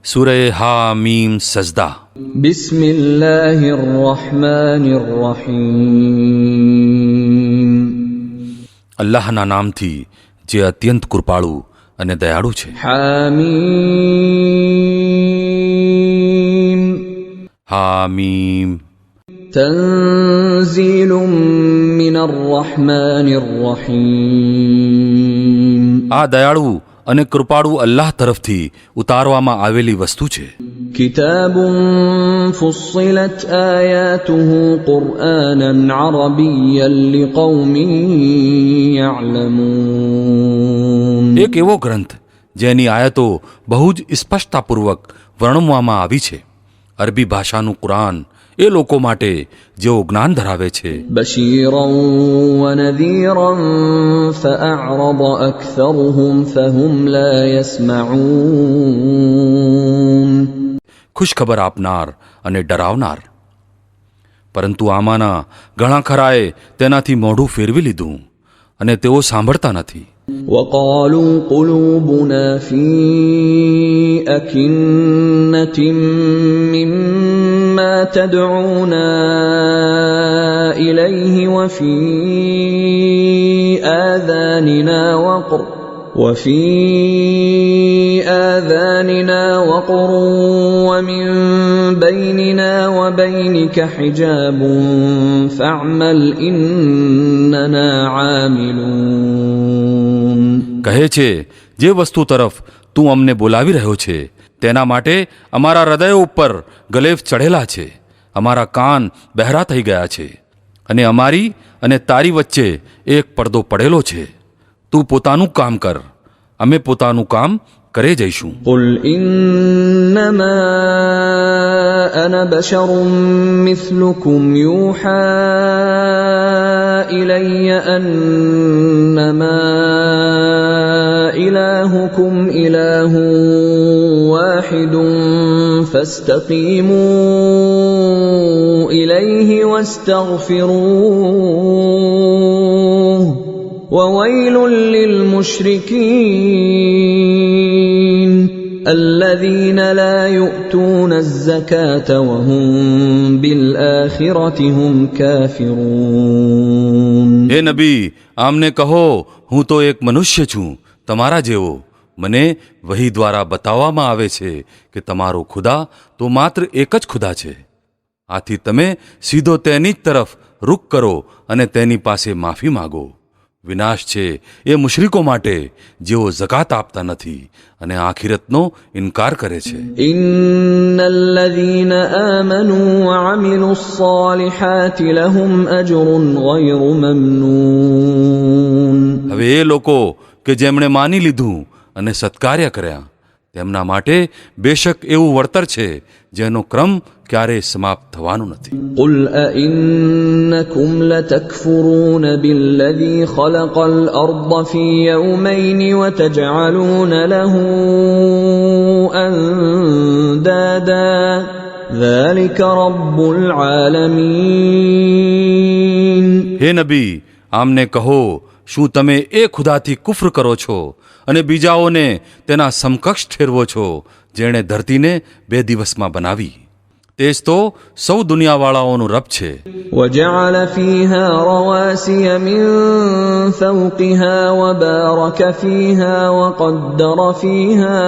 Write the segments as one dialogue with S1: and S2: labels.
S1: સૂરે હા મીમ સજદા.
S2: બિસ્મિલ્લાહિર રહમાનિર રહીમ.
S1: અલ્લાહના નામથી જે અત્યંત કૃપાળુ અને દયાળુ છે.
S2: હામીમ.
S1: હામીમ.
S2: તન્ઝીલુમ મિનર રહમાનિર રહીમ.
S1: આ દયાળુ અને કૃપાળુ અલ્લાહ તરફથી ઉતારવામાં આવેલી વસ્તુ છે.
S2: કિતાબુન ફુસ્સિલત આયાતુહુ કુરઆનન અરબિય્યન લિકૌમિન યઅલમૂન.
S1: એક એવો ગ્રંથ જેની આયતો બહુ જ સ્પષ્ટતાપૂર્વક વર્ણવવામાં આવી છે. અરબી ભાષાનું કુરાન એ લોકો માટે જેઓ જ્ઞાન ધરાવે છે.
S2: બશીરન વ નઝીરન ફઅዕરદ અક્સરુહુમ ફહુમ લા યસ્મઉન.
S1: ખુશખબર આપનાર અને ડરાવનાર, પરંતુ આમાંના ઘણા ખરાએ તેનાથી મોઢું ફેરવી લીધું અને તેઓ સાંભળતા નથી.
S2: وقالوا قلوبنا في أكنة مما تدعونا إليه وفي آذاننا وقر ومن بيننا وبينك حجاب فاعمل إننا عاملون.
S1: કહે છે, જે વસ્તુ તરફ તું અમને બોલાવી રહ્યો છે તેના માટે અમારા હૃદયો ઉપર ગલેફ ચઢેલા છે, અમારા કાન બહેરા થઈ ગયા છે અને અમારી અને તારી વચ્ચે એક પડદો પડેલો છે. તું પોતાનું કામ કર, અમે પોતાનું કામ કરે જઈશું.
S2: قل إنما أنا بشر مثلكم يوحى إلي أنما إلهكم إله واحد فاستقيموا إليه واستغفروه وويل للمشركين الذين لا يؤتون الزكاة وهم بالآخرة هم كافرون.
S1: હે નબી, આમને કહો, હું તો એક મનુષ્ય છું તમારા જેવો. મને વહી દ્વારા બતાવવામાં આવે છે કે તમારો ખુદા તો માત્ર એક જ ખુદા છે. આથી તમે સીધો તેની જ તરફ રૂખ કરો અને તેની પાસે માફી માગો. વિનાશ છે એ મુશરિકો માટે જેઓ ઝકાત આપતા નથી અને આખિરતનો ઇનકાર કરે છે.
S2: ઇન્નલ લઝીના આમનૂ વઅમિલુસ સાલિહાતિ લહુમ અજરુન ગયરુ મમનૂન.
S1: હવે એ લોકો કે જેમણે માની લીધું અને સત્કાર્ય કર્યા તેમના માટે બેશક એવું વળતર છે જેનો ક્રમ ક્યારેય સમાપ્ત થવાનો નથી.
S2: قل أئنكم لتكفرون بالذي خلق الأرض في يومين وتجعلون له أندادا ذلك رب العالمين.
S1: હે નબી, આમને કહો, શું તમે એ ખુદાથી કુફર કરો છો અને બીજાઓને તેના સમકક્ષ ઠેરવો છો જેણે ધરતીને 2 દિવસમાં બનાવી? તે જ તો સૌ દુનિયાવાળાઓનું રબ છે.
S2: وجعل فيها رواسي من فوقها وبارك فيها وقدر فيها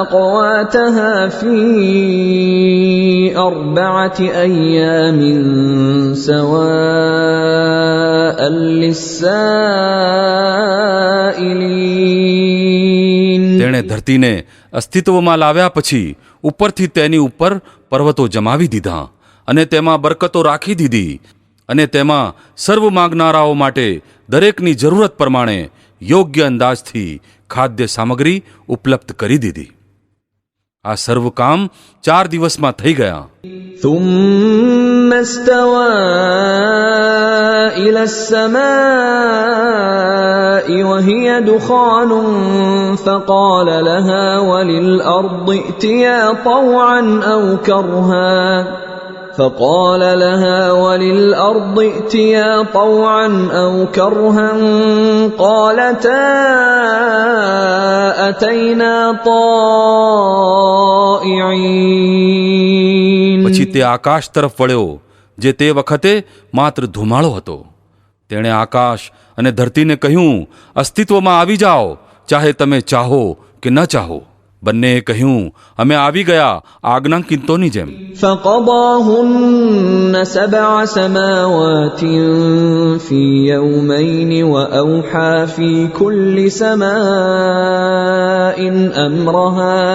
S2: أقواتها في 4 أيام سواء للسائلين.
S1: તેણે ધરતીને અસ્તિત્વમાં લાવ્યા પછી ઉપરથી તેની ઉપર પર્વતો જમાવી દીધા અને તેમાં બરકતો રાખી દીધી અને તેમાં સર્વ માંગનારાઓ માટે દરેકની જરૂરત પ્રમાણે યોગ્ય અંદાજથી ખાદ્ય સામગ્રી ઉપલબ્ધ કરી દીધી. આ સર્વ કામ 4 દિવસમાં થઈ ગયા.
S2: ثم استوى إلى السماء وهي دخان فقال لها وللأرض ائتيا طوعا أو كرها فقال لها وللأرض ائتيا طوعا أو كرها قالتا أتينا طائعين.
S1: પછી તે આકાશ તરફ વળ્યો, જે તે વખતે માત્ર ધુમાળો હતો. તેણે આકાશ અને ધરતીને કહ્યું, અસ્તિત્વમાં આવી જાઓ, ચાહે તમે ચાહો કે ન ચાહો. બંનેએ કહ્યું, અમે આવી ગયા આજ્ઞાંકિતોની જેમ.
S2: فقضاهن 7 سماوات في يومين وأوحى في كل سماء أمرها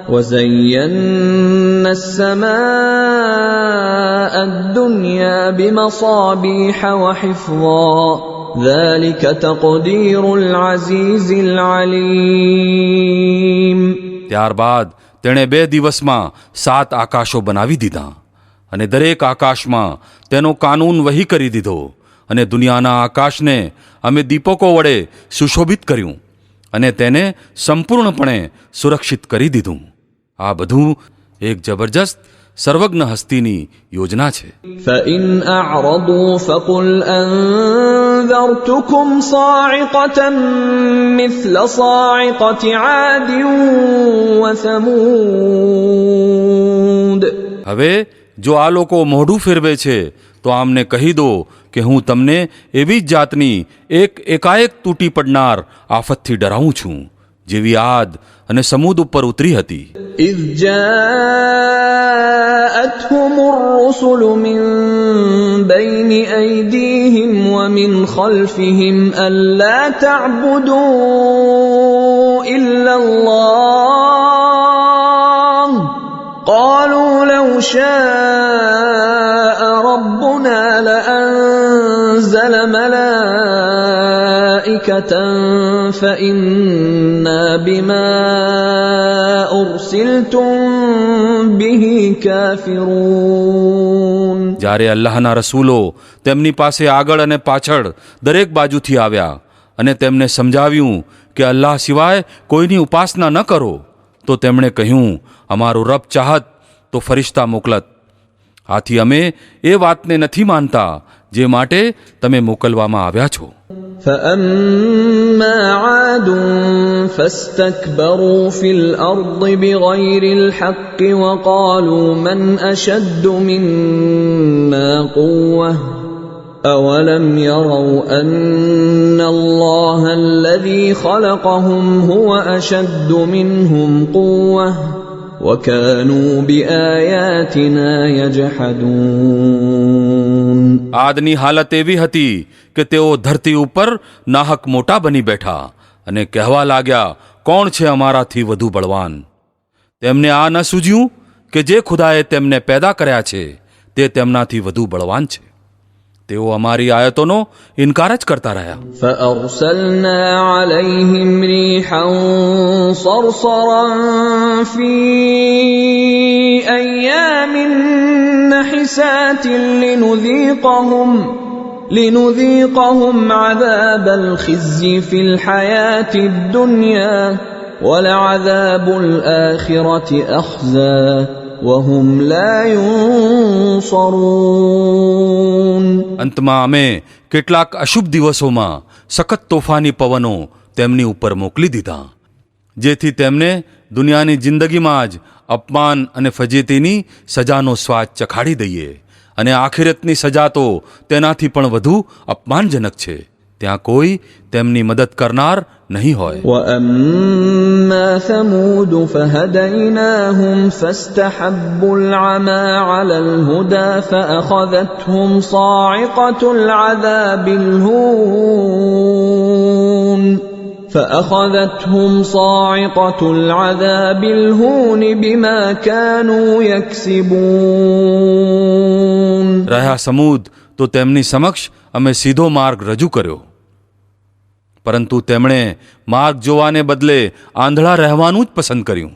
S2: وزينا السماء الدنيا بمصابيح وحفظا ذلك تقدير العزيز العليم.
S1: ત્યારબાદ તેણે 2 દિવસમાં 7 આકાશો બનાવી દીધા અને દરેક આકાશમાં તેનો કાનૂન વહી કરી દીધો. અને દુનિયાના આકાશને અમે દીપકો વડે સુશોભિત કર્યું અને તેને સંપૂર્ણપણે સુરક્ષિત કરી દીધું. આ બધું એક જબરજસ્ત સર્વજ્ઞ હસ્તીની યોજના છે.
S2: فإن أعرضوا فقل أنذرتكم صاعقة مثل صاعقة عاد وثمود.
S1: હવે જો આ લોકો મોઢું ફેરવે છે તો આમને કહી દો કે હું તમને એવી જ જાતની એકાએક તૂટી પડનાર આફતથી ડરાવું છું, જેવી આદ અને સમૂદ ઉપર ઉતરી હતી.
S2: إذ جاءتهم الرسل من بين أيديهم ومن خلفهم ألا تعبدوا إلا الله قالوا لو شاء ربنا لأنزل ملائكة فإنا بما أرسلتم به كافرون.
S1: જ્યારે અલ્લાહના રસૂલો તેમની પાસે આગળ અને પાછળ દરેક બાજુથી આવ્યા અને તેમને સમજાવ્યું કે અલ્લાહ સિવાય કોઈની ઉપાસના ન કરો, તો તેમણે કહ્યું, અમારું રબ ચાહત તો ફરિશ્તા મોકલત. આથી અમે એ વાતને નથી માનતા જે માટે તમે મોકલવામાં આવ્યા છો.
S2: فأما عاد فاستكبروا في الأرض بغير الحق وقالوا من أشد منا قوة أولم يروا أن الله الذي خلقهم هو أشد منهم قوة وكانوا بآياتنا يجحدون.
S1: આદની હાલત એવી હતી કે તેઓ ધરતી ઉપર નાહક મોટા બની બેઠા અને કહેવા લાગ્યા, કોણ છે અમારાથી વધુ બળવાન? તેમને આ ન સૂઝ્યું કે જે ખુદાએ તેમને પેદા કર્યા છે તે તેમનાથી વધુ બળવાન છે. તેઓ અમારી આયતોનો ઇનકાર જ કરતા રહ્યા.
S2: فأرسلنا عليهم ريحا صرصرا في أيام نحسات لنذيقهم عذاب الخزي في الحياة الدنيا ولعذاب الآخرة أخزى وهم لا ينصرون.
S1: અંતમાં અમે કેટલાક અશુભ દિવસોમાં સખત તોફાની પવનો તેમની ઉપર મોકલી દીધા, જેથી તેમને દુનિયાની જિંદગીમાં જ અપમાન અને ફજેતીની સજાનો સ્વાદ ચખાડી દઈએ, અને આખિરતની સજા તો તેનાથી પણ વધુ અપમાનજનક છે. ત્યાં કોઈ તેમની મદદ કરનાર નહીં હોય.
S2: وأما ثمود فهديناهم فاستحبوا العمى على الهدى فأخذتهم صاعقة العذاب الهون بما كانوا يكسبون.
S1: રહ્યા સમૂદ તો તેમની સમક્ષ અમે સીધો માર્ગ રજૂ કર્યો, પરંતુ તેમણે માર્ગ જોવાને બદલે આંધળા રહેવાનું જ પસંદ કર્યું.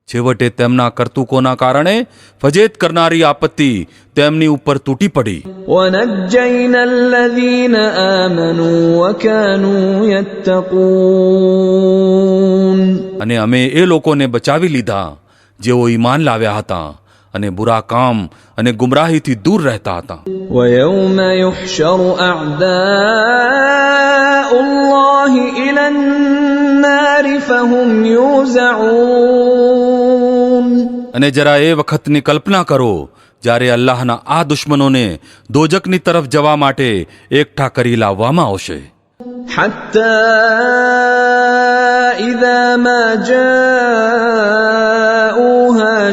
S1: છેવટે તેમના કરતૂકોના કારણે ફજેત કરનારી આપત્તિ તેમની ઉપર તૂટી પડી.
S2: وَنَجَّيْنَا الَّذِينَ آمَنُوا وَكَانُوا يَتَّقُونَ.
S1: અને અમે એ લોકોને બચાવી લીધા જેઓ ઈમાન લાવ્યા હતા અને બુરા કામ અને ગુમરાહીથી દૂર રહેતા હતા.
S2: ويوم يحشر أعداء الله إلى النار فهم يوزعون.
S1: અને જરા એ વખતની કલ્પના કરો જ્યારે અલ્લાહના આ દુશ્મનોને દોજકની તરફ જવા માટે એકઠા કરી લાવવામાં આવશે.
S2: حتى إذا ما جاءوها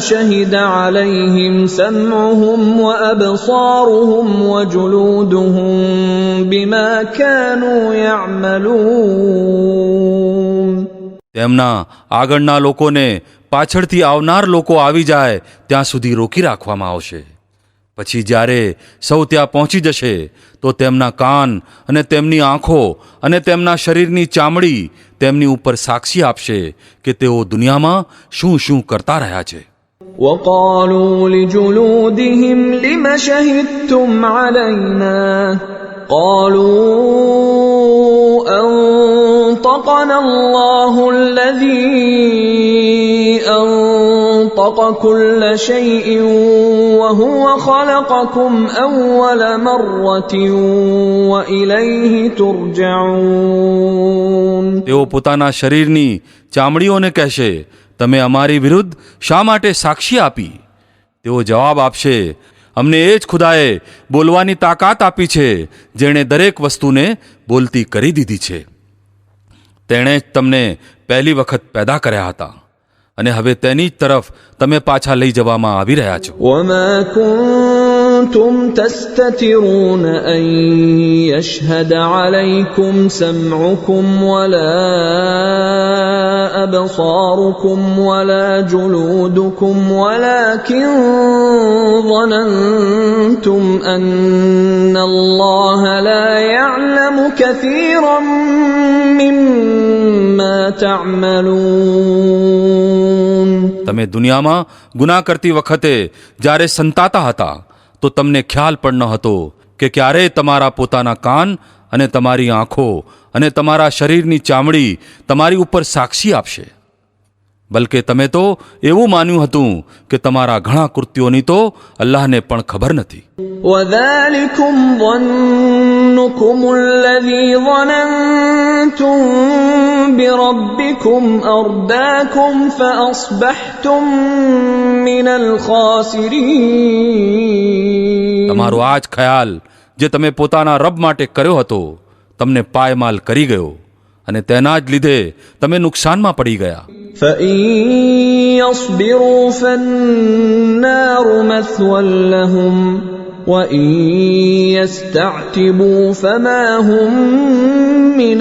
S2: شهد عليهم سمعهم وأبصارهم وجلودهم بما كانوا يعملون.
S1: તેમના આગળના લોકોને પાછળથી આવનાર લોકો આવી જાય ત્યાં સુધી રોકી રાખવામાં આવશે. પછી જ્યારે સૌ ત્યાં પહોંચી જશે તો તેમના કાન અને તેમની આંખો અને તેમના શરીરની ચામડી તેમની ઉપર સાક્ષી આપશે કે તેઓ દુનિયામાં શું શું કરતા રહ્યા છે.
S2: وقالوا لجلودهم لم شهدتم علينا قالوا أنطقنا الله الذي أنطق كل شيء وهو خلقكم أول مرة وإليه ترجعون.
S1: તેઓ પોતાના શરીરની ચામડીઓને કહેશે, તમે અમારી વિરુદ્ધ શા માટે સાક્ષી આપી? તેઓ જવાબ આપશે, અમને એ જ ખુદાએ બોલવાની તાકાત આપી છે જેણે દરેક વસ્તુને બોલતી કરી દીધી છે. તેણે જ તમને પહેલી વખત પેદા કર્યા હતા અને હવે તેની જ તરફ તમે પાછા લઈ જવામાં આવી રહ્યા છો.
S2: وما كنتم تستترون أن يشهد عليكم سمعكم ولا أبصاركم ولا جلودكم ولكن ظننتم أن الله لا يعلم كثيرا مما تعملون.
S1: તમે દુનિયામાં ગુનાહ કરતી વખતે જ્યારે સંતાતા હતા તો તમને ખ્યાલ પણ ન હતો કે ક્યારેય તમારા પોતાના કાન અને તમારી આંખો અને તમારા શરીરની ચામડી તમારી ઉપર સાક્ષી આપશે. બલકે તમે તો એવું માન્યું હતું કે તમારા ઘણા કૃત્યોની તો અલ્લાહને પણ ખબર નથી.
S2: وذلكم ظنكم الذي ظننتم بربكم أرداكم فأصبحتم من الخاسرين.
S1: તમારો આ જ ખ્યાલ જે તમે પોતાના રબ માટે કર્યો હતો તમને પાયમાલ કરી ગયો અને તેના જ લીધે તમે નુકસાનમાં પડી ગયા.
S2: فإن يصبروا فالنار مثوى لهم وإن يستعتبوا فما هم من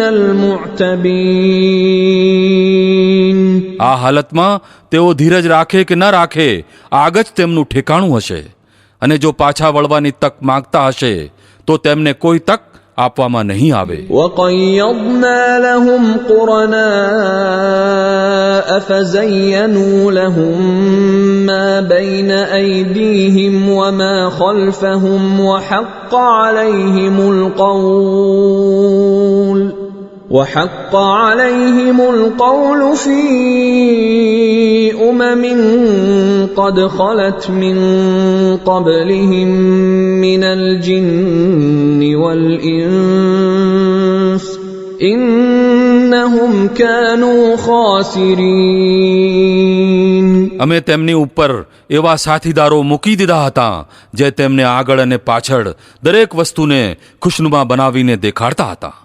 S2: المعتبين.
S1: આ હાલતમાં તેઓ ધીરજ રાખે કે ન રાખે આગ જ તેમનું ઠેકાણું હશે અને જો પાછા વળવાની તક માંગતા હશે તો તેમને કોઈ તક આપવામાં નહીં આવે.
S2: وقيضنا لهم قرناء فزينوا لهم ما بين أيديهم وما خلفهم وحق عليهم القول في قد خلت من قبلهم من الجن والإنس إنهم كانوا خاسرين.
S1: અમે તેમની ઉપર એવા સાથીદારો મૂકી દીધા હતા જે તેમને આગળ અને પાછળ દરેક વસ્તુને ખુશનુમા બનાવીને દેખાડતા હતા.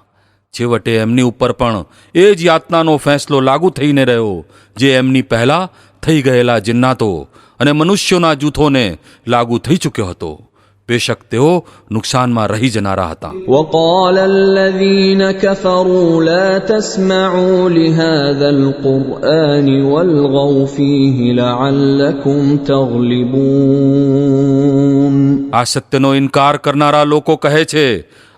S1: છેવટે એમની ઉપર પણ એ જ યાતનાનો ફેંસલો લાગુ થઈને રહ્યો જે એમની પહેલા થઈ ગયેલા જિન્નાતો અને મનુષ્યોના જૂથોને લાગુ થઈ ચૂક્યો હતો. બેશક તેઓ નુકસાનમાં રહી જનારા હતા.
S2: وقال الذين كفروا لا تسمعوا لهذا القرآن والغوا فيه لعلكم تغلبون.
S1: આ સત્યનો ઇનકાર કરનારા લોકો કહે છે,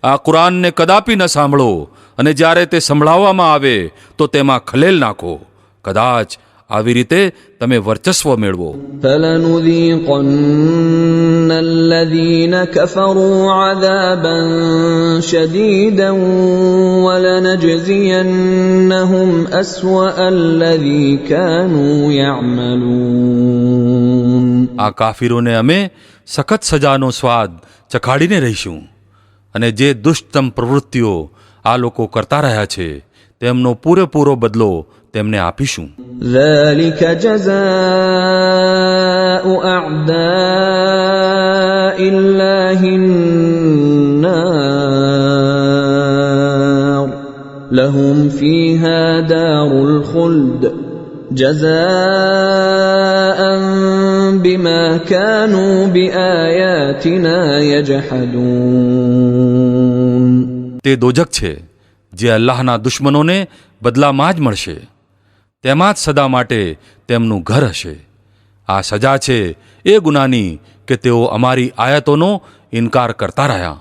S1: આ કુરાનને કદાપી ન સાંભળો અને જ્યારે તે સંભળાવવામાં આવે તો તેમાં ખલેલ નાખો, કદાચ આવી રીતે તમે વર્ચસ્વ મેળવો.
S2: فلنذيقن الذين كفروا عذابا شديدا لنجزينهم أسوأ الذي كانوا يعملون.
S1: આ કાફીરોને અમે સખત સજાનો સ્વાદ ચખાડીને રહીશું અને જે દુષ્ટતમ પ્રવૃત્તિઓ આ લોકો કરતા રહ્યા છે તેમનો પૂરેપૂરો બદલો તેમને આપીશું.
S2: ذلك جزاء أعداء الله النار لهم فيها دار الخلد جزاء بما كانوا بآياتنا يجحدون.
S1: તે દોજક છે જે અલ્લાહના દુશ્મનોને બદલામાં જ મળશે, તેમાં જ સદા માટે તેમનું ઘર હશે. આ સજા છે એ ગુનાની કે તેઓ અમારી આયતોનો ઇનકાર કરતા રહ્યા.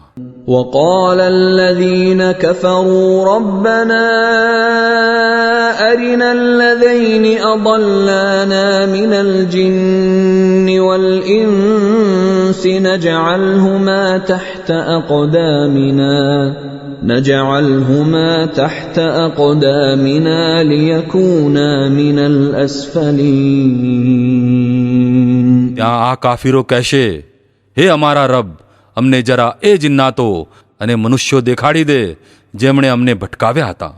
S2: وقال الذين كفروا ربنا أرنا الذين أضلانا من الجن والإنس نجعلهما تحت أقدامنا ليكونا من الأسفلين.
S1: ત્યાં આ કાફીરો કહેશે, હે અમારા રબ, અમને જરા એ જિન્નાતો અને મનુષ્યો દેખાડી દે જેમણે અમને ભટકાવ્યા હતા.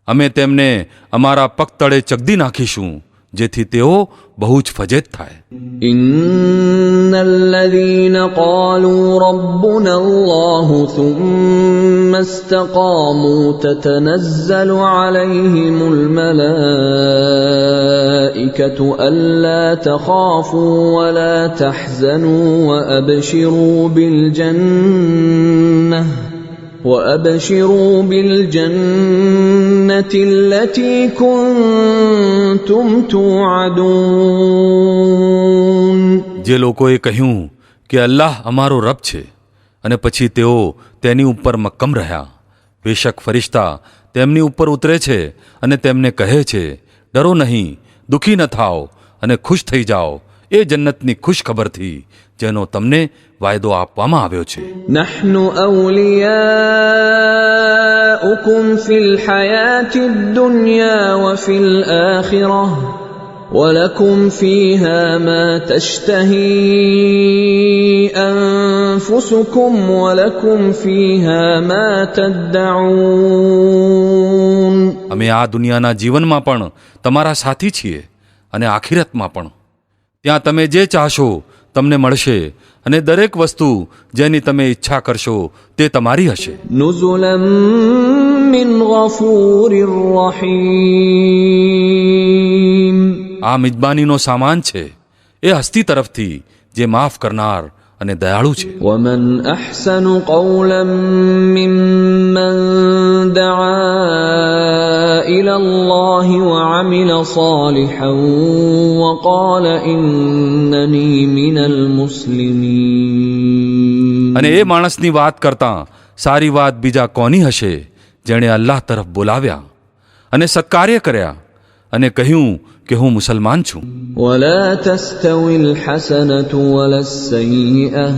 S1: અમે તેમને અમારા પગ તળે ચગદી નાખીશું જેથી તેઓ બહુ જ ફજેત થાય.
S2: إن الذين قالوا ربنا الله ثم استقاموا تتنزل عليهم الملائكة ألا تخافوا ولا تحزنوا وأبشروا بالجنة التي كنتم توعدون.
S1: જે લોકોએ કહ્યું કે અલ્લાહ અમારો રબ છે અને પછી તેઓ તેની ઉપર મક્કમ રહ્યા, બેશક ફરિશ્તા તેમની ઉપર ઉતરે છે અને તેમને કહે છે, ડરો નહીં, દુઃખી ન થાઓ અને ખુશ થઈ જાઓ એ જન્નતની ખુશ ખબરથી જેનો તમને વાયદો આપવામાં આવ્યો છે.
S2: نحن أولياؤكم في الحياة الدنيا وفي الآخرة ولكم فيها ما تشتهي أنفسكم ولكم فيها ما تدعون.
S1: અમે આ દુનિયાના જીવનમાં પણ તમારા સાથી છીએ અને આખિરતમાં પણ. ત્યાં તમે જે ચાહશો તમને મળશે અને દરેક વસ્તુ જેની તમે ઈચ્છા કરશો તે તમારી હશે.
S2: نزلا من غفور رحيم.
S1: આ મિજબાનીનો સામાન છે એ હસ્તી તરફથી જે માફ કરનાર અને દયાળુ છે.
S2: ومن أحسن قولا ممن دعا إلى الله وعمل صالحا وقال إنني من المسلمين.
S1: અને એ માણસની વાત કરતાં સારી વાત બીજા કોની હશે જેણે અલ્લાહ તરફ બોલાવ્યા અને સત્કાર્ય કર્યા અને કહ્યું કે હું મુસલમાન છું.
S2: ولا تستوي الحسنة ولا السيئة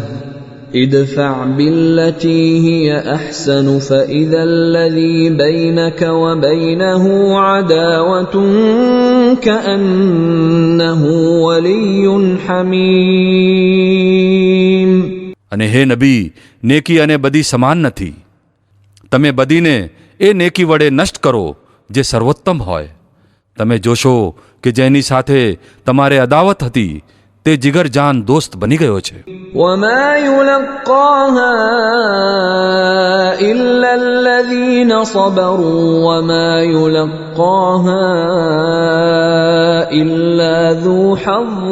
S2: ادفع بالتي هي أحسن فإذا الذي بينك وبينه عداوة كأنه ولي حميم.
S1: અને હે નબી, નેકી અને બદી સમાન નથી. તમે બદીને એ નેકી વડે નષ્ટ કરો જે સર્વોત્તમ હોય. તમે જોશો કે જેની સાથે તમારે અદાવત હતી તે જીગરજાન દોસ્ત બની ગયો છે.
S2: وما يلقاها إلا الذين صبروا وما يلقاها إلا ذو حظ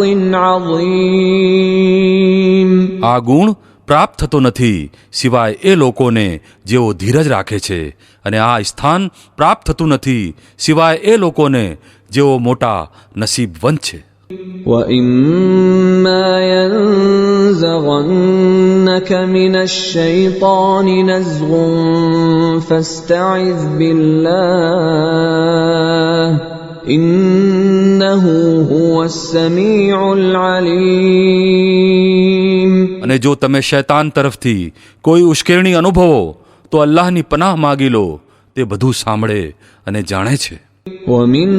S2: عظيم.
S1: આ ગુણ પ્રાપ્ત થતો નથી સિવાય એ લોકોને જેઓ ધીરજ રાખે છે, અને આ સ્થાન પ્રાપ્ત થતું નથી સિવાય એ લોકોને જેઓ મોટા નસીબવંત છે.
S2: وَإِمَّا يَنزَغَنَّكَ مِنَ الشَّيْطَانِ نَزْغٌ فَاسْتَعِذْ بِاللَّهِ إِنَّهُ هُوَ السَّمِيعُ الْعَلِيمُ.
S1: અને જો તમે શૈતાન તરફથી કોઈ ઉશ્કેરણી અનુભવો તો અલ્લાહની પનાહ માગી લો, તે બધું સાંભળે અને જાણે છે.
S2: ومن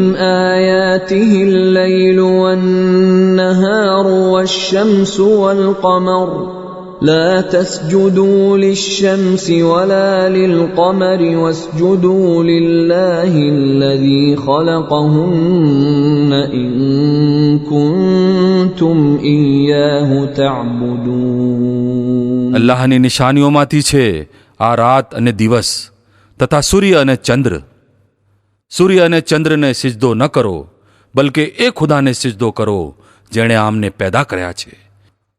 S2: آياته الليل والنهار والشمس والقمر لا تسجدوا للشمس ولا للقمر واسجدوا لله الذي خلقهن إن كنتم إياه تعبدون.
S1: અલ્લાહની નિશાનીઓમાંથી છે આ રાત અને દિવસ તથા સૂર્ય અને ચંદ્ર. સૂર્ય અને ચંદ્રને સિજદો ન કરો, બલકે એ ખુદાને સિજદો કરો જેણે આમને પેદા કર્યા છે,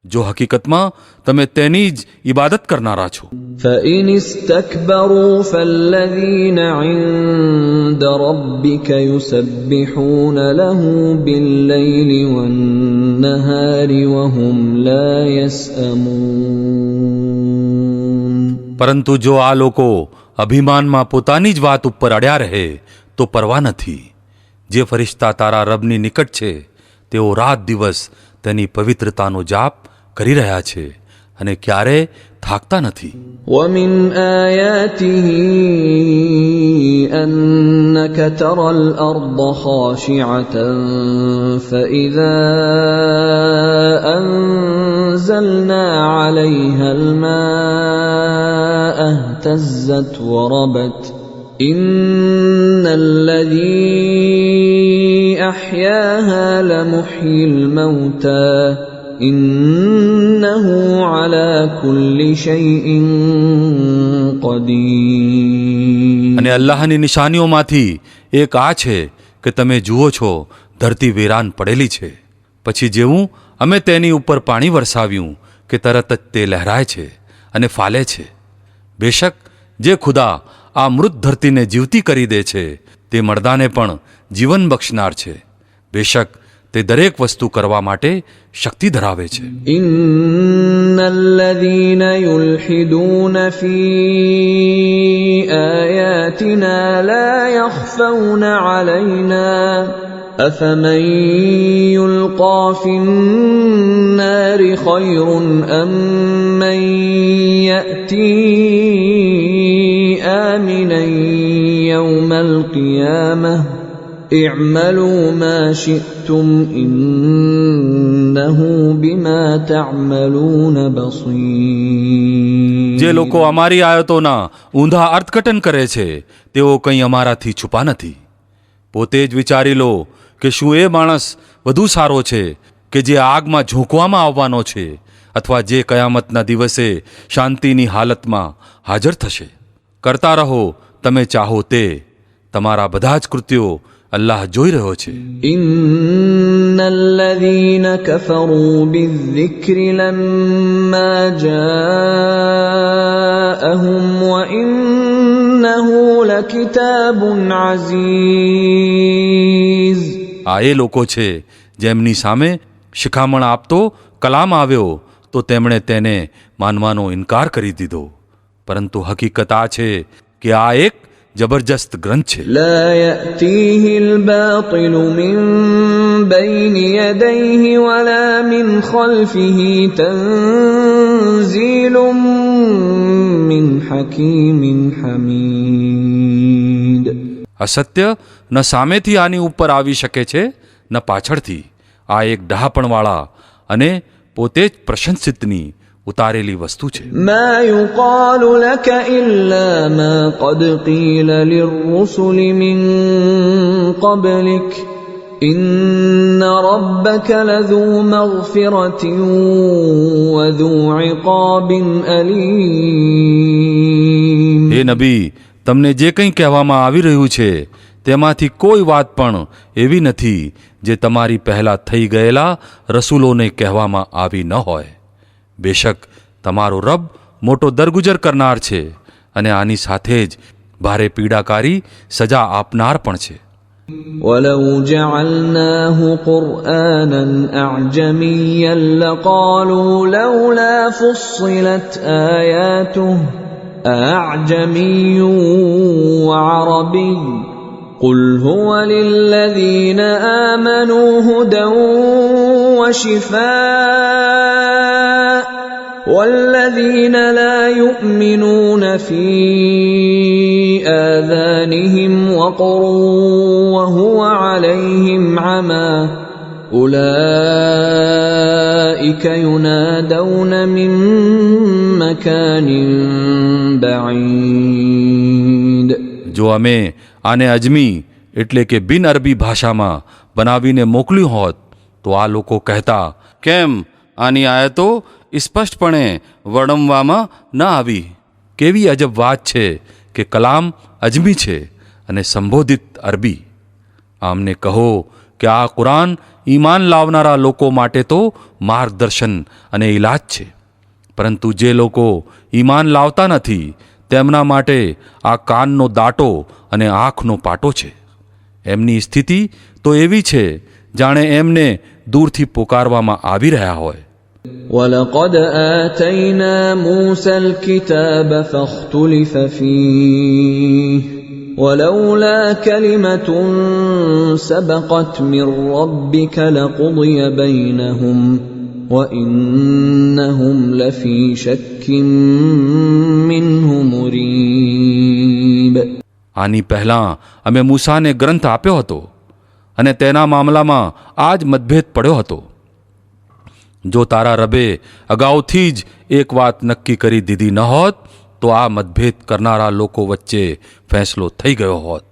S1: જો હકીકતમાં તમે તેની જ ઇબાદત કરનારા છો.
S2: فإن استكبروا فالذين عند ربك يسبحون له بالليل والنهار وهم لا يسأمون.
S1: પરંતુ જો આ લોકો અભિમાનમાં પોતાની જ વાત ઉપર અડ્યા રહે તો પરવા નથી. જે ફરિશ્તા તારા રબની નિકટ છે તેઓ રાત દિવસ તેની પવિત્રતાનો જાપ કરી રહ્યા છે અને ક્યારે થાકતા નથી.
S2: ومن آياته أنك ترى الأرض خاشعة فإذا أنزلنا عليها الماء اهتزت وربت إن الذي أحياها لمحيي الموتى إنه على كل شيء قدير.
S1: અને અલ્લાહની નિશાનીઓમાંથી એક આ છે કે તમે જુઓ છો ધરતી વેરાન પડેલી છે, પછી જેવું અમે તેની ઉપર પાણી વરસાવ્યું કે તરત જ તે લહેરાય છે અને ફાલે છે. બેશક જે ખુદા આ મૃત ધરતીને જીવતી કરી દે છે તે મર્દાને પણ જીવન બક્ષનાર છે. બેશક તે દરેક વસ્તુ કરવા માટે શક્તિ ધરાવે છે.
S2: إن الذين يلحدون في آياتنا لا يخفون علينا أفمن يلقى في النار خير أم من يأتي آمنا يوم القيامة اعملوا ما شئتم إنه بما تعملون بصير.
S1: જે લોકો અમારી આયતોના ઊંધા અર્થઘટન કરે છે તેઓ કંઈ અમારાથી છુપા નથી. પોતે જ વિચારી લો કે શું એ માણસ વધુ સારો છે કે જે આગમાં ઝોંકવામાં આવવાનો છે, અથવા જે કયામતના દિવસે શાંતિની હાલતમાં હાજર થશે. કરતા રહો તમે ચાહો તે, તમારા બધા જ કૃત્યો અલ્લાહ જોઈ રહ્યો છે.
S2: إن الذين كفروا بالذكر لما جاءهم وإنه لكتاب عزيز.
S1: આ એ લોકો છે જેમની સામે શિખામણ આપતો કલામ આવ્યો તો તેમણે તેને માનવાનો ઇનકાર કરી દીધો, પરંતુ હકીકત આ છે કે આ એક જબરજસ્ત ગ્રંથ છે.
S2: لا يأتيه الباطل من بين يديه ولا من خلفه تنزيل من حكيم حميد.
S1: અસત્ય ન સામેથી આની ઉપર આવી શકે છે ન પાછળથી. આ એક ડહાપણવાળા અને પોતે જ પ્રશંસિતની ઉતારેલી વસ્તુ છે.
S2: ما يقال لك إلا ما قد قيل للرسل من قبلك إن ربك لذو مغفرة وذو عقاب أليم.
S1: હે નબી, તમને જે કંઈ કહેવામાં આવી રહ્યું છે તેમાંથી કોઈ વાત પણ એવી નથી જે તમારી પહેલાં થઈ ગયેલા રસૂલોને કહેવામાં આવી ન હોય. બેશક તમારો રબ મોટો દરગુજર કરનાર છે અને આની સાથે જ ભારે પીડાકારી સજા આપનાર પણ છે.
S2: ولو جعلناه قرآنا أعجميا لقالوا لولا فصلت آياته أعجمي وعربي قل هو للذين آمنوا هدى وشفاء والذين لا يؤمنون في آذانهم وقر وهو عليهم عمى أولئك ينادون من مكان بعيد.
S1: જો અમે આને અજમી એટલે કે બિન અરબી ભાષામાં બનાવીને મોકલ્યું હોત તો આ લોકો કહેતા, કેમ આની આયતો સ્પષ્ટપણે વર્ણવવામાં ન આવી? કેવી અજબ વાત છે કે કલામ અજમી છે અને સંબોધિત અરબી. આમને કહો કે આ કુરાન ઈમાન લાવનારા લોકો માટે તો માર્ગદર્શન અને ઇલાજ છે, પરંતુ જે લોકો ઈમાન લાવતા નથી તેમના માટે આ કાનનો દાટો અને આંખનો પાટો છે. એમની સ્થિતિ તો એવી છે જાણે એમને દૂરથી પોકારવામાં આવી રહ્યા હોય.
S2: وَلَقَدْ آتَيْنَا مُوسَى الْكِتَابَ فَاخْتُلِفَ فِيهِ وَلَوْلَا كَلِمَةٌ سَبَقَتْ مِنْ رَبِّكَ لَقُضِيَ بَيْنَهُمْ وَإِنَّهُمْ لَفِي شَكٍّ مِّنْهُ مُرِيبٍ.
S1: આની પહેલાં અમે મૂસાને ગ્રંથ આપ્યો હતો અને તેના મામલામાં આ જ મતભેદ પડ્યો હતો. જો તારા રબે અગાઉથી જ એક વાત નક્કી કરી દીધી ન હોત તો આ મતભેદ કરનારા લોકો વચ્ચે ફેંસલો થઈ ગયો હોત.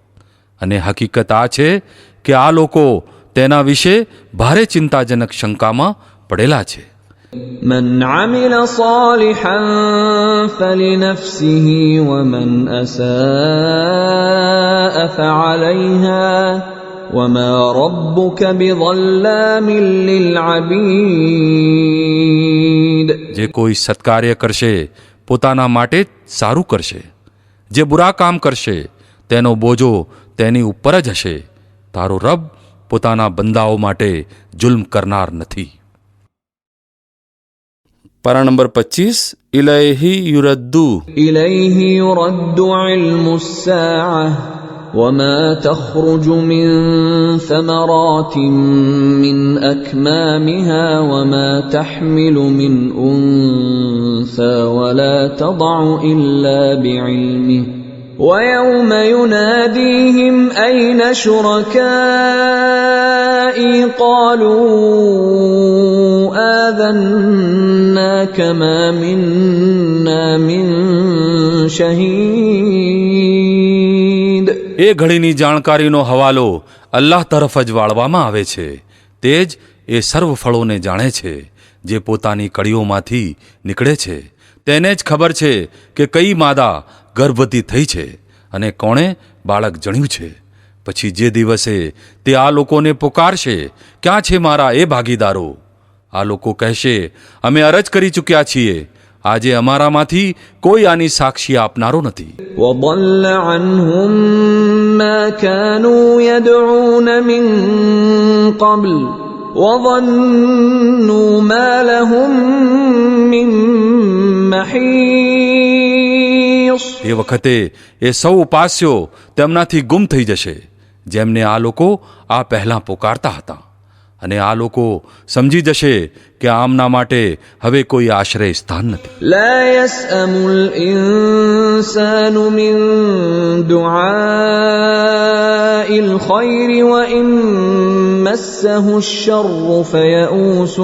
S1: અને હકીકત આ છે કે આ લોકો તેના વિશે ભારે ચિંતાજનક શંકામાં પડેલા છે.
S2: من عمل صالحا فلنفسه ومن أساء فعليها وما ربك بظلام للعبيد.
S1: જે કોઈ સત્કાર્ય કરશે પોતાના માટે જ સારું કરશે, જે બુરા કામ કરશે તેનો બોજો તેની ઉપર જ હશે. તારો રબ પોતાના બંદાઓ માટે જુલ્મ કરનાર નથી. પારા નંબર 25. ઇલૈહી યુરદ્દુ.
S2: إليه يرد علم الساعة وما تخرج من ثمرات من أكمامها وما تحمل من أنثى ولا تضع إلا بعلمه ويوم يناديهم أين شركائي قالوا آذناك ما منا من شهيد.
S1: એ ઘડીની જાણકારીનો હવાલો અલ્લાહ તરફ જ વાળવામાં આવે છે. તે જ એ સર્વ ફળોને જાણે છે જે પોતાની કળીઓમાંથી નીકળે છે. તેને જ ખબર છે કે કઈ માદા ગર્ભવતી થઈ છે અને કોણે બાળક જણ્યું છે. પછી જે દિવસે તે આ લોકોને પુકારશે, ક્યાં છે મારા એ ભાગીદારો? આ લોકો કહેશે, અમે અરજ કરી ચૂક્યા છીએ. આજે અમારામાંથી કોઈ આની સાક્ષી આપનારો નથી.
S2: وضل عنهم ما كانوا يدعون من قبل وظنوا ما لهم من محيص.
S1: એ વખતે એ સૌ ઉપાસ્યો તેમનાથી ગુમ થઈ જશે જેમને આ લોકો આ પહેલાં પોકારતા હતા. અને આ લોકો સમજી જશે કે આમના માટે હવે કોઈ આશ્રય સ્થાન નથી.
S2: لا يسأم الإنسان من دعاء الخير وإن مسه الشر فيئوس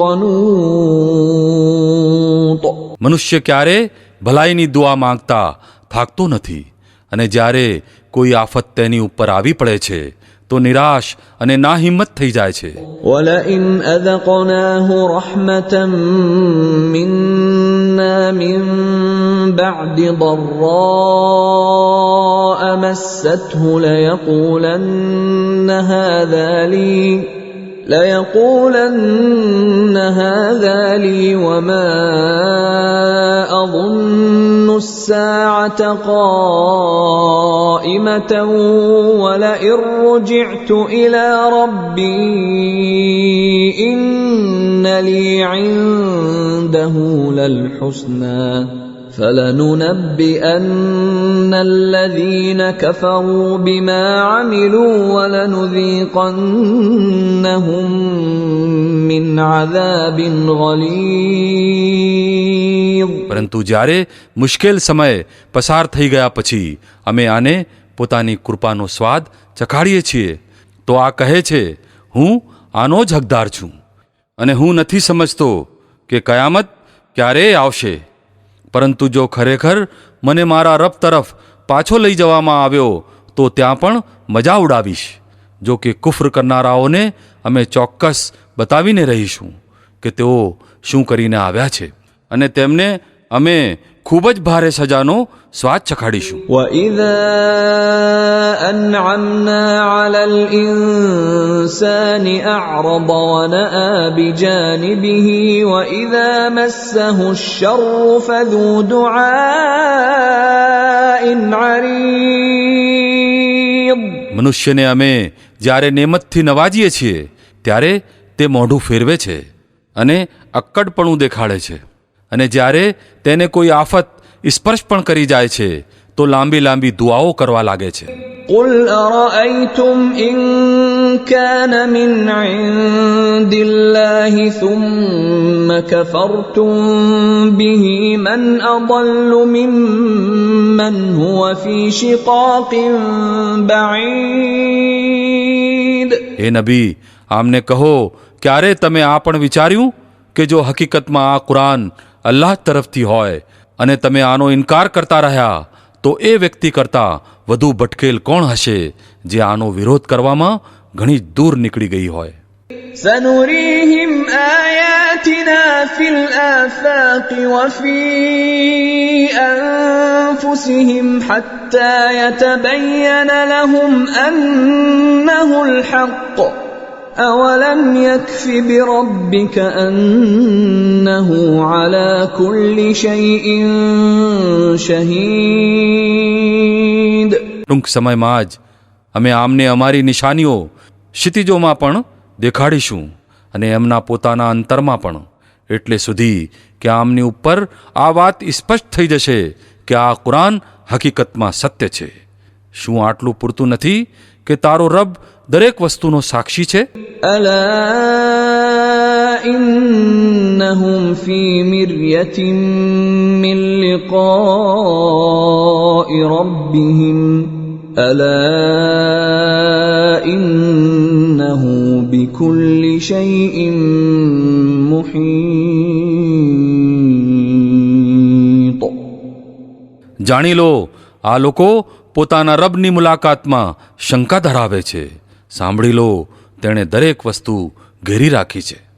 S2: قنوط.
S1: મનુષ્ય ક્યારે ભલાઈની દુઆ માંગતા થાકતો નથી, અને જ્યારે કોઈ આફત તેની ઉપર આવી પડે છે તો નિરાશ અને નાહિંમત થઈ જાય છે.
S2: ولئن أذقناه رحمة منا من بعد ضراء مسته ليقولن هذا لي وما أظن الساعة قائمة ولئن رجعت إلى ربي إن لي عنده للحسنى فلننبئن الذين كفروا بما عملوا ولنذيقنهم من عذاب غليظ.
S1: પરંતુ જ્યારે મુશ્કેલ સમય પસાર થઈ ગયા પછી અમે આને પોતાની કૃપાનો સ્વાદ ચખાડીએ છીએ તો આ કહે છે, હું આનો જ હકદાર છું અને હું નથી સમજતો કે કયામત ક્યારેય આવશે. પરંતુ જો ખરેખર મને મારા રબ તરફ પાછો લઈ જવામાં આવ્યો તો ત્યાં પણ મજા ઉડાવીશ. જો કે કુફર કરનારાઓને અમે ચોક્કસ બતાવીને રહીશું કે તેઓ શું કરીને આવ્યા છે અને તેમને અમે ખૂબ જ ભારે સજાનો સ્વાદ ચખાડીશું.
S2: وَإِذَا أَنْعَمْنَا عَلَى الْإِنسَانِ أَعْرَضَ وَنَأَىٰ بِجَانِبِهِ وَإِذَا مَسَّهُ الشَّرُّ فَذُو دُعَاءٍ عَرِيضٍ.
S1: મનુષ્યને અમે જ્યારે નેમતથી નવાજીએ છીએ ત્યારે તે મોઢું ફેરવે છે અને અક્કડપણું દેખાડે છે અને જ્યારે તેને કોઈ આફત સ્પર્શ પણ કરી જાય છે તો લાંબી લાંબી દુઆઓ કરવા લાગે છે.
S2: قُلْ أَرَأَيْتُمْ إِن كَانَ مِنْ عِندِ اللَّهِ ثُمَّ كَفَرْتُمْ بِهِ مَنْ أَضَلُّ مِمَّنْ هُوَ فِي شِقَاقٍ بَعِيدٍ.
S1: હે નબી, આમને કહો, ક્યારે તમે આ પણ વિચાર્યું કે જો હકીકતમાં આ કુરાન અલ્લાહ તરફથી હોય અને તમે આનો ઇનકાર કરતા રહ્યા તો એ વ્યક્તિ કરતાં વધુ ભટકેલ કોણ હશે જે આનો વિરોધ કરવામાં ઘણી દૂર નીકળી ગઈ હોય.
S2: سَنُرِيهِمْ آيَاتِنَا فِي الْآفَاقِ وَفِي أَنفُسِهِمْ حَتَّى يَتَبَيَّنَ لَهُمْ أَنَّهُ الْحَقُّ أَوَلَمْ يَكْفِ بِرَبِّكَ أَنَّهُ عَلَى كُلِّ شَيْءٍ شَهِيدٌ.
S1: ટૂંક સમયમાં જ અમે આમને અમારી નિશાનીઓ ક્ષિતિજોમાં પણ દેખાડીશું અને એમના પોતાના અંતરમાં પણ, એટલે સુધી કે આમની ઉપર આ વાત સ્પષ્ટ થઈ જશે કે આ કુરાન હકીકતમાં સત્ય છે. શું આટલું પૂરતું નથી કે તારો રબ દરેક વસ્તુનો સાક્ષી છે?
S2: أَلَا إِنَّهُمْ فِي مِرْيَةٍ مِّن لِّقَاءِ رَبِّهِمْ أَلَا إِنَّهُ بِكُلِّ شَيْءٍ مُحِيطٌ.
S1: જાણી લો, આ લોકો પોતાના રબની મુલાકાતમાં શંકા ધરાવે છે. સાંભળી લો, તેણે દરેક વસ્તુ ઘેરી રાખી છે.